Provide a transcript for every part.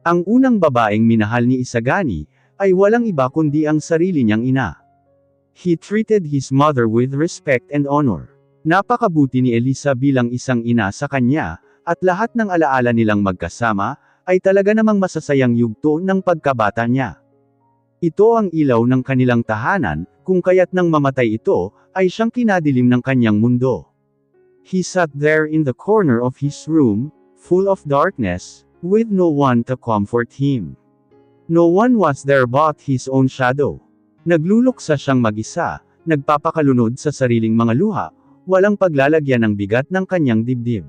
Ang unang babaeng minahal ni Isagani, ay walang iba kundi ang sarili niyang ina. He treated his mother with respect and honor. Napakabuti ni Elisa bilang isang ina sa kanya, at lahat ng alaala nilang magkasama, ay talaga namang masasayang yugto ng pagkabata niya. Ito ang ilaw ng kanilang tahanan, kung kaya't nang mamatay ito, ay siyang kinadilim ng kanyang mundo. He sat there in the corner of his room, full of darkness, with no one to comfort him. No one was there but his own shadow. Nagluluksa siyang mag-isa, nagpapakalunod sa sariling mga luha, walang paglalagyan ng bigat ng kanyang dibdib.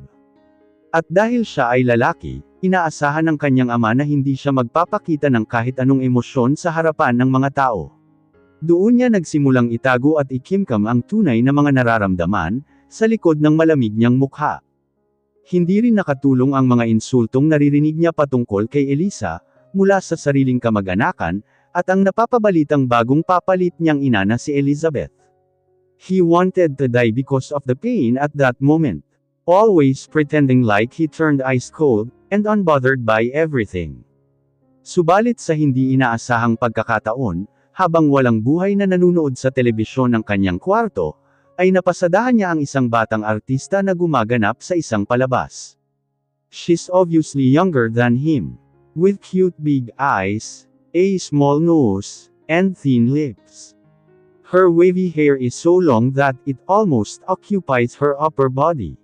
At dahil siya ay lalaki, inaasahan ng kanyang ama na hindi siya magpapakita ng kahit anong emosyon sa harapan ng mga tao. Doon niya nagsimulang itago at ikimkam ang tunay na mga nararamdaman, sa likod ng malamig niyang mukha. Hindi rin nakatulong ang mga insultong naririnig niya patungkol kay Elisa, mula sa sariling kamag-anakan, at ang napapabalitang bagong papalit niyang ina na si Elizabeth. He wanted to die because of the pain at that moment. Always pretending like he turned ice cold, and unbothered by everything. Subalit sa hindi inaasahang pagkakataon, habang walang buhay na nanunood sa telebisyon ng kanyang kwarto, ay napasadahan niya ang isang batang artista na gumaganap sa isang palabas. She's obviously younger than him. With cute big eyes, a small nose, and thin lips. Her wavy hair is so long that it almost occupies her upper body.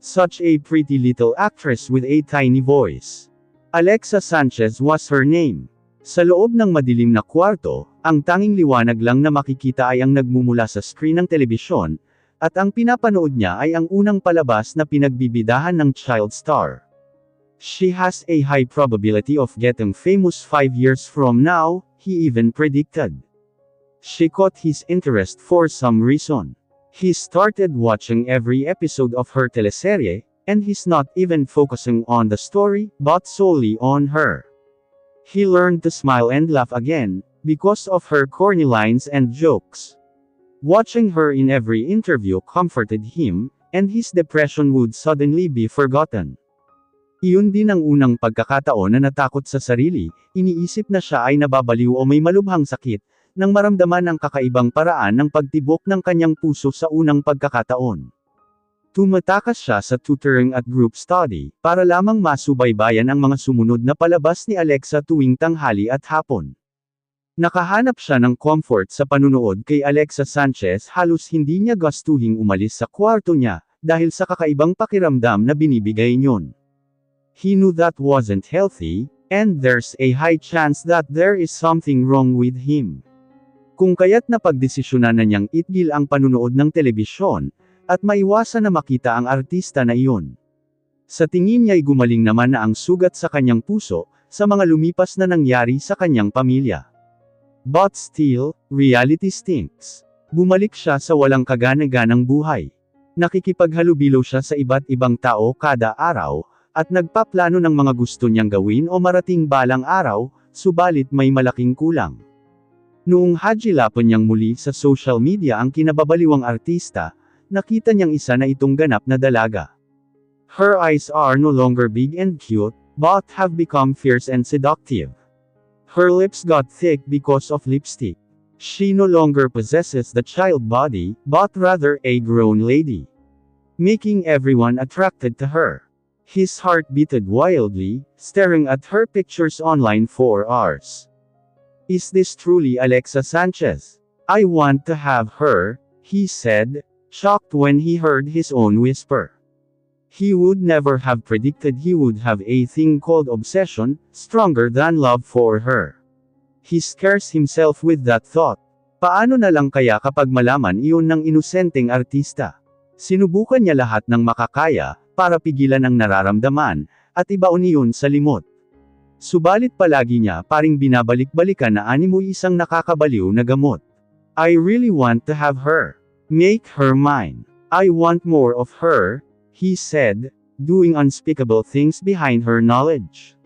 Such a pretty little actress with a tiny voice. Alexa Sanchez was her name. Sa loob ng madilim na kwarto, ang tanging liwanag lang na makikita ay ang nagmumula sa screen ng telebisyon, at ang pinapanood niya ay ang unang palabas na pinagbibidahan ng child star. She has a high probability of getting famous 5 years from now, he even predicted. She caught his interest for some reason. He started watching every episode of her teleserye, and he's not even focusing on the story, but solely on her. He learned to smile and laugh again, because of her corny lines and jokes. Watching her in every interview comforted him, and his depression would suddenly be forgotten. Iyon din ang unang pagkakataon na natakot sa sarili, iniisip na siya ay nababaliw o may malubhang sakit, nang maramdaman ang kakaibang paraan ng pagtibok ng kanyang puso sa unang pagkakataon. Tumatakas siya sa tutoring at group study, para lamang masubaybayan ang mga sumunod na palabas ni Alexa tuwing tanghali at hapon. Nakahanap siya ng comfort sa panunood kay Alexa Sanchez, halos hindi niya gastuhing umalis sa kwarto niya, dahil sa kakaibang pakiramdam na binibigay niyon. He knew that wasn't healthy, and there's a high chance that there is something wrong with him. Kung kaya't napagdesisyonan na niyang itigil ang panunood ng telebisyon, at maiwasan na makita ang artista na iyon. Sa tingin niya ay gumaling naman na ang sugat sa kanyang puso, sa mga lumipas na nangyari sa kanyang pamilya. But still, reality stinks. Bumalik siya sa walang kagana-ganang buhay. Nakikipaghalubilo siya sa iba't ibang tao kada araw, at nagpaplano ng mga gusto niyang gawin o marating balang araw, subalit may malaking kulang. Noong hagilapon niyang muli sa social media ang kinababaliwang artista, nakita niyang isa na itong ganap na dalaga. Her eyes are no longer big and cute, but have become fierce and seductive. Her lips got thick because of lipstick. She no longer possesses the child body, but rather a grown lady, making everyone attracted to her. His heart beated wildly, staring at her pictures online for hours. Is this truly Alexa Sanchez? I want to have her, he said, shocked when he heard his own whisper. He would never have predicted he would have a thing called obsession, stronger than love for her. He scares himself with that thought. Paano na lang kaya kapag malaman iyon ng inosenteng artista? Sinubukan niya lahat ng makakaya, para pigilan ang nararamdaman, at ibaon iyon sa limot. Subalit palagi niya paring binabalik-balikan na animo isang nakakabaliw na gamot. I really want to have her. Make her mine. I want more of her, he said, doing unspeakable things behind her knowledge.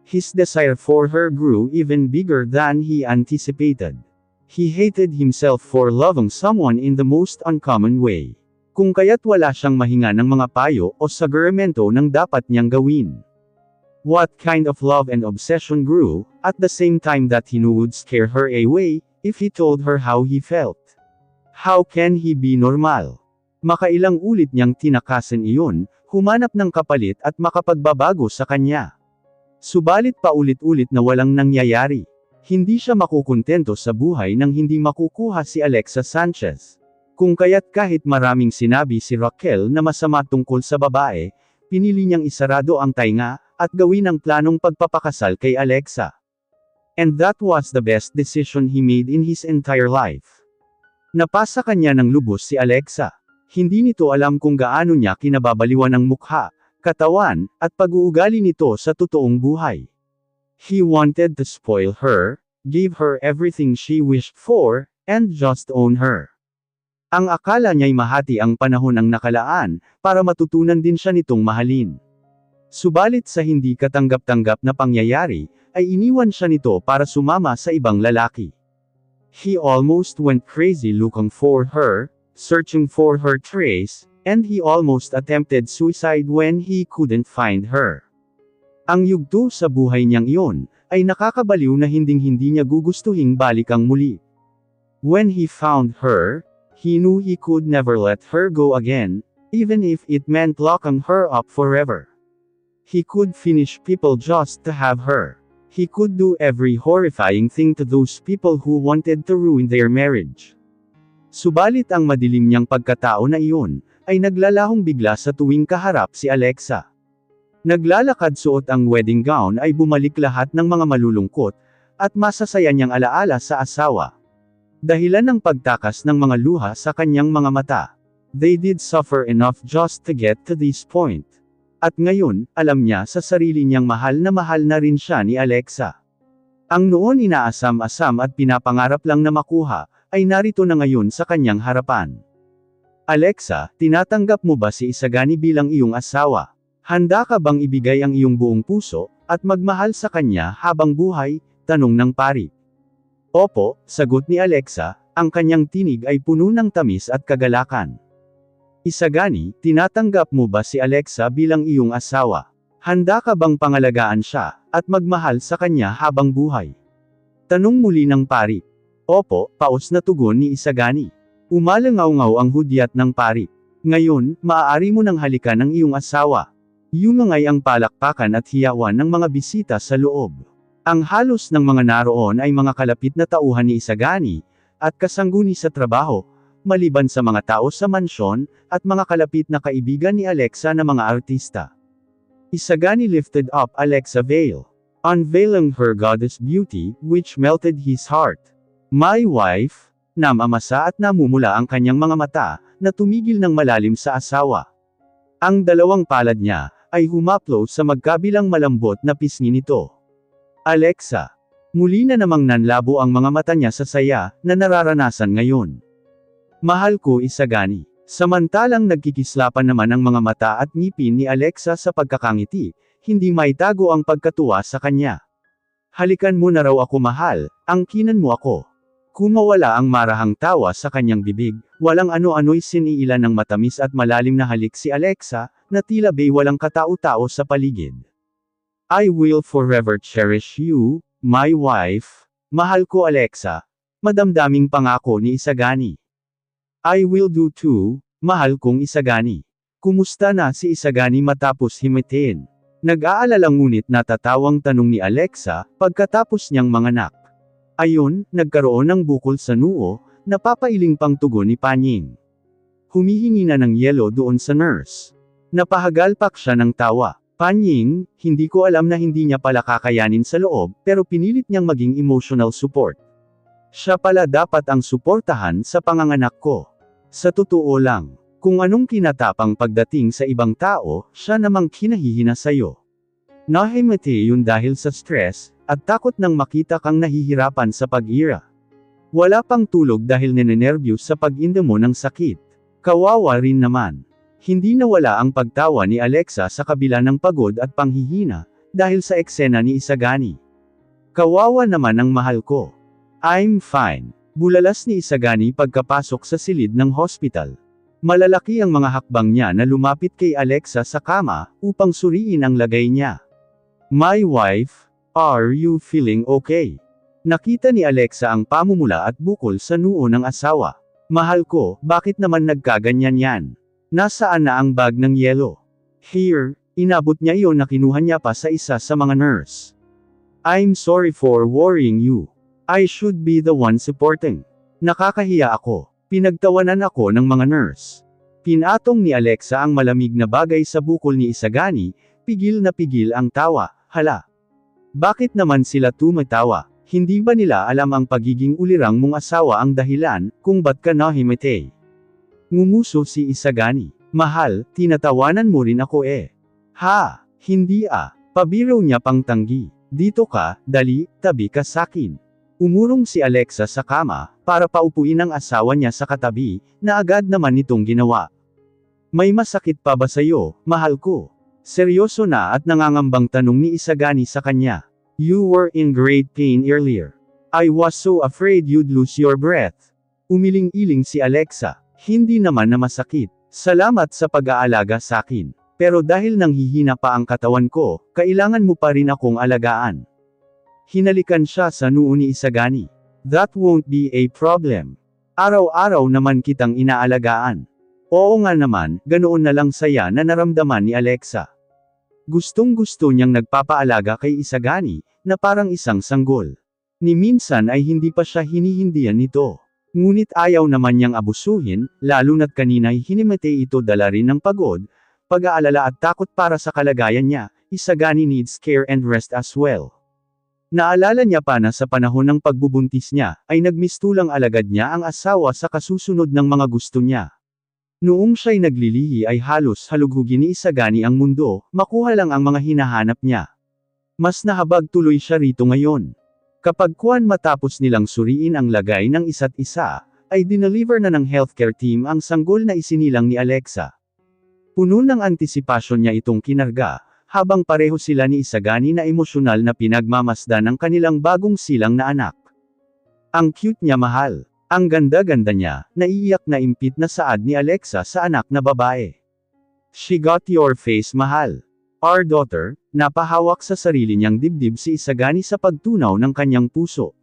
His desire for her grew even bigger than he anticipated. He hated himself for loving someone in the most uncommon way. Kung kaya't wala siyang mahinga ng mga payo o sagaramento ng dapat niyang gawin. What kind of love and obsession grew, at the same time that he knew would scare her away, if he told her how he felt? How can he be normal? Makailang ulit niyang tinakasan iyon, humanap ng kapalit at makapagbabago sa kanya. Subalit paulit-ulit na walang nangyayari. Hindi siya makukuntento sa buhay nang hindi makukuha si Alexa Sanchez. Kung kaya't kahit maraming sinabi si Raquel na masama tungkol sa babae, pinili niyang isarado ang tainga, at gawin ang planong pagpapakasal kay Alexa. And that was the best decision he made in his entire life. Napasa kanya ng lubos si Alexa. Hindi nito alam kung gaano niya kinababaliwan ang mukha, katawan, at pag-uugali nito sa totoong buhay. He wanted to spoil her, give her everything she wished for, and just own her. Ang akala niya'y mahati ang panahon ang nakalaan, para matutunan din siya nitong mahalin. Subalit sa hindi katanggap-tanggap na pangyayari, ay iniwan siya nito para sumama sa ibang lalaki. He almost went crazy looking for her, searching for her trace, and he almost attempted suicide when he couldn't find her. Ang yugto sa buhay niyang iyon, ay nakakabaliw na hinding-hindi niya gugustuhing balikang muli. When he found her, he knew he could never let her go again, even if it meant locking her up forever. He could finish people just to have her. He could do every horrifying thing to those people who wanted to ruin their marriage. Subalit ang madilim niyang pagkatao na iyon, ay naglalahong bigla sa tuwing kaharap si Alexa. Naglalakad suot ang wedding gown ay bumalik lahat ng mga malulungkot, at masasaya niyang alaala sa asawa. Dahilan ng pagtakas ng mga luha sa kanyang mga mata. They did suffer enough just to get to this point. At ngayon, alam niya sa sarili niyang mahal na rin siya ni Alexa. Ang noon inaasam-asam at pinapangarap lang na makuha, ay narito na ngayon sa kanyang harapan. Alexa, tinatanggap mo ba si Isagani bilang iyong asawa? Handa ka bang ibigay ang iyong buong puso, at magmahal sa kanya habang buhay? Tanong ng pari. Opo, sagot ni Alexa, ang kanyang tinig ay puno ng tamis at kagalakan. Isagani, tinatanggap mo ba si Alexa bilang iyong asawa? Handa ka bang pangalagaan siya, at magmahal sa kanya habang buhay? Tanong muli ng pari. Opo, paos na tugon ni Isagani. Umalangaw-ngaw ang hudyat ng pari. Ngayon, maaari mo nang halikan ang iyong asawa. Yumangay ang palakpakan at hiyawan ng mga bisita sa loob. Ang halos ng mga naroon ay mga kalapit na tauhan ni Isagani, at kasangguni sa trabaho, maliban sa mga tao sa mansyon, at mga kalapit na kaibigan ni Alexa na mga artista. Isagani lifted up Alexa veil, unveiling her goddess beauty, which melted his heart. My wife, namamasa at namumula ang kanyang mga mata, na tumigil ng malalim sa asawa. Ang dalawang palad niya, ay humaplo sa magkabilang malambot na pisngi nito. Alexa. Muli na namang nanlabo ang mga mata niya sa saya, na nararanasan ngayon. Mahal ko Isagani. Samantalang nagkikislapan naman ang mga mata at ngipin ni Alexa sa pagkakangiti, hindi maitago ang pagkatuwa sa kanya. Halikan mo na raw ako mahal, angkinan mo ako. Kumawala ang marahang tawa sa kanyang bibig, walang ano-ano'y siniilan ng matamis at malalim na halik si Alexa, na tila ba'y walang katao-tao sa paligid. I will forever cherish you, my wife. Mahal ko Alexa. Madamdaming pangako ni Isagani. I will do too, mahal kong Isagani. Kumusta na si Isagani matapos himitin? Nag-aalala ngunit natatawang tanong ni Alexa, pagkatapos niyang manganak. Ayon, nagkaroon ng bukol sa noo, napapailing pang tugon ni Panying. Humihingi na ng yelo doon sa nurse. Napahagalpak siya ng tawa. Panying, hindi ko alam na hindi niya pala kakayanin sa loob, pero pinilit niyang maging emotional support. Siya pala dapat ang suportahan sa panganganak ko. Sa totoo lang, kung anong kinatapang pagdating sa ibang tao, siya namang kinahihina sa'yo. Nahimati yun dahil sa stress, at takot nang makita kang nahihirapan sa pag-ira. Wala pang tulog dahil ninenervyos sa pag-inda mo ng sakit. Kawawa rin naman. Hindi nawala ang pagtawa ni Alexa sa kabila ng pagod at panghihina, dahil sa eksena ni Isagani. Kawawa naman ang mahal ko. I'm fine. Bulalas ni Isagani pagkapasok sa silid ng hospital. Malalaki ang mga hakbang niya na lumapit kay Alexa sa kama, upang suriin ang lagay niya. My wife, are you feeling okay? Nakita ni Alexa ang pamumula at bukol sa noo ng asawa. Mahal ko, bakit naman nagkaganyan yan? Nasaan na ang bag ng yelo? Here, inabot niya iyon na kinuha niya pa sa isa sa mga nurse. I'm sorry for worrying you. I should be the one supporting. Nakakahiya ako. Pinagtawanan ako ng mga nurse. Pinatong ni Alexa ang malamig na bagay sa bukol ni Isagani, pigil na pigil ang tawa. Hala! Bakit naman sila tumatawa? Hindi ba nila alam ang pagiging ulirang mong asawa ang dahilan, kung ba't ka nahimatay? Ngumuso si Isagani. Mahal, tinatawanan mo rin ako eh. Ha! Hindi ah. Pabiro niya pang tanggi. Dito ka, dali, tabi ka sakin. Umurong si Alexa sa kama, para paupuin ang asawa niya sa katabi, na agad naman nitong ginawa. May masakit pa ba sa'yo, mahal ko? Seryoso na at nangangambang tanong ni Isagani sa kanya. You were in great pain earlier. I was so afraid you'd lose your breath. Umiling-iling si Alexa. Hindi naman na masakit. Salamat sa pag-aalaga sakin. Pero dahil nanghihina pa ang katawan ko, kailangan mo pa rin akong alagaan. Hinalikan siya sa noo ni Isagani. That won't be a problem. Araw-araw naman kitang inaalagaan. Oo nga naman, ganoon na lang saya na naramdaman ni Alexa. Gustong-gusto niyang nagpapaalaga kay Isagani, na parang isang sanggol. Ni minsan ay hindi pa siya hinihindihan nito. Ngunit ayaw naman niyang abusuhin, lalo na't kanina'y hinimatay ito dala rin ng pagod, pag-aalala at takot para sa kalagayan niya. Isagani needs care and rest as well. Naalala niya pa na sa panahon ng pagbubuntis niya, ay nagmistulang alagad niya ang asawa sa kasusunod ng mga gusto niya. Noong siya'y naglilihi ay halos halugugin ni Isagani ang mundo, makuha lang ang mga hinahanap niya. Mas nahabag tuloy siya rito ngayon. Kapag kuwan matapos nilang suriin ang lagay ng isa't isa, ay dineliver na ng healthcare team ang sanggol na isinilang ni Alexa. Puno ng antisipasyon niya itong kinarga, habang pareho sila ni Isagani na emosyonal na pinagmamasdan ng kanilang bagong silang na anak. Ang cute niya mahal. Ang ganda-ganda niya, naiiyak na impit na saad ni Alexa sa anak na babae. She got your face mahal. Our daughter, napahawak sa sarili niyang dibdib si Isagani sa pagtunaw ng kanyang puso.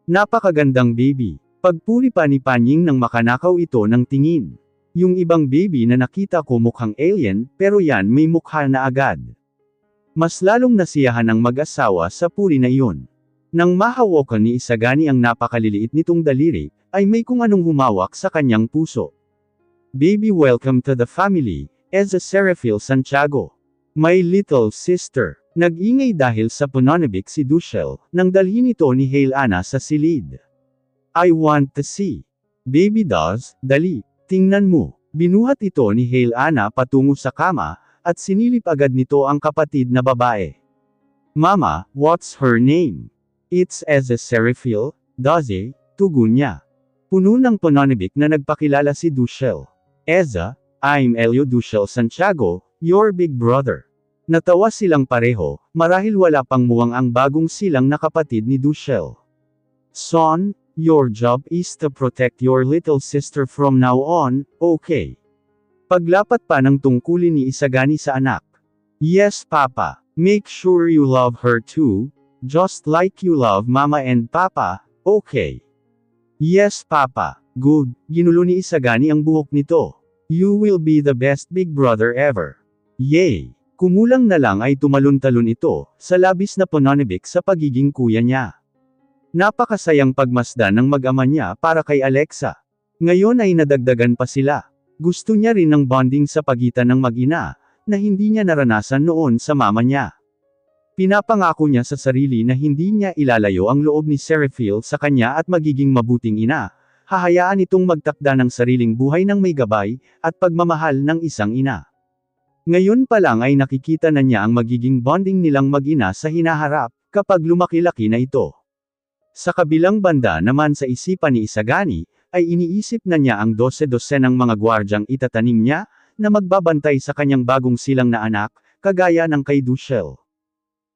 Napakagandang baby. Pagpuri pa ni Panying nang makanakaw ito ng tingin. Yung ibang baby na nakita ko mukhang alien, pero yan may mukha na agad. Mas lalong nasiyahan ang mag-asawa sa puri na iyon. Nang mahawakan ni Isagani ang napakaliliit nitong daliri, ay may kung anong humawak sa kanyang puso. Baby, welcome to the family, Eza Serafil Santiago. My little sister. Nag-ingay dahil sa pananabik si Dushel, nang dalhin ito ni Hale Ana sa silid. I want to see. Baby dolls, dali, tingnan mo. Binuhat ito ni Hale Ana patungo sa kama, at sinilip agad nito ang kapatid na babae. Mama, what's her name? It's Eza Serafil, Daze, tugon niya. Puno ng pananabik na nagpakilala si Dushel. Eza, I'm Elio Dushel Santiago, your big brother. Natawa silang pareho, marahil wala pang muwang ang bagong silang na kapatid ni Dushel. Son, your job is to protect your little sister from now on, okay? Paglapat pa ng tungkulin ni Isagani sa anak. Yes papa, make sure you love her too, just like you love mama and papa, okay? Yes papa, good, ginulo ni Isagani ang buhok nito. You will be the best big brother ever. Yay! Kumulang na lang ay tumalon-talon ito, sa labis na pananabik sa pagiging kuya niya. Napakasayang pagmasdan ng mag-ama niya para kay Alexa. Ngayon ay nadagdagan pa sila. Gusto niya rin ng bonding sa pagitan ng mag-ina, na hindi niya naranasan noon sa mama niya. Pinapangako niya sa sarili na hindi niya ilalayo ang loob ni Serafil sa kanya at magiging mabuting ina, hahayaan itong magtakda ng sariling buhay ng may gabay, at pagmamahal ng isang ina. Ngayon pa lang ay nakikita na niya ang magiging bonding nilang mag-ina sa hinaharap, kapag lumaki-laki na ito. Sa kabilang banda naman sa isipan ni Isagani, ay iniisip na niya ang 12-12 ng mga gwardyang itatanim niya, na magbabantay sa kanyang bagong silang na anak, kagaya ng kay Dushel.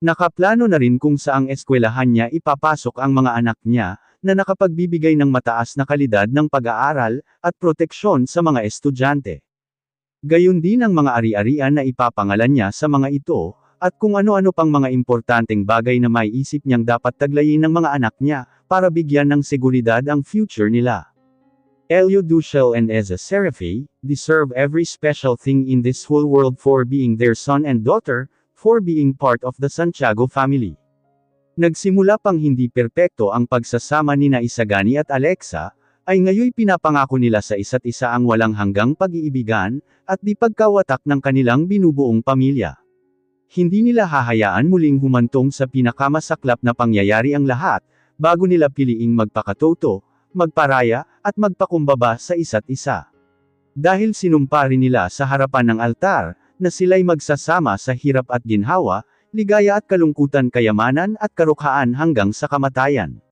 Nakaplano na rin kung saang eskwelahan niya ipapasok ang mga anak niya, na nakapagbibigay ng mataas na kalidad ng pag-aaral, at proteksyon sa mga estudyante. Gayon din ang mga ari-arian na ipapangalan niya sa mga ito, at kung ano-ano pang mga importanteng bagay na maiisip niyang dapat taglayin ng mga anak niya, para bigyan ng seguridad ang future nila. Elio Dushel and Eza Serafey deserve every special thing in this whole world for being their son and daughter, for being part of the Santiago family. Nagsimula pang hindi perpekto ang pagsasama nina Isagani at Alexa, ay ngayoy pinapangako nila sa isa't isa ang walang hanggang pag-iibigan, at di pagkawatak ng kanilang binubuong pamilya. Hindi nila hahayaan muling humantong sa pinakamasaklap na pangyayari ang lahat, bago nila piliing magpakatoto, magparaya, at magpakumbaba sa isa't isa. Dahil sinumpa rin nila sa harapan ng altar, na sila'y magsasama sa hirap at ginhawa, ligaya at kalungkutan, kayamanan at karukhaan hanggang sa kamatayan.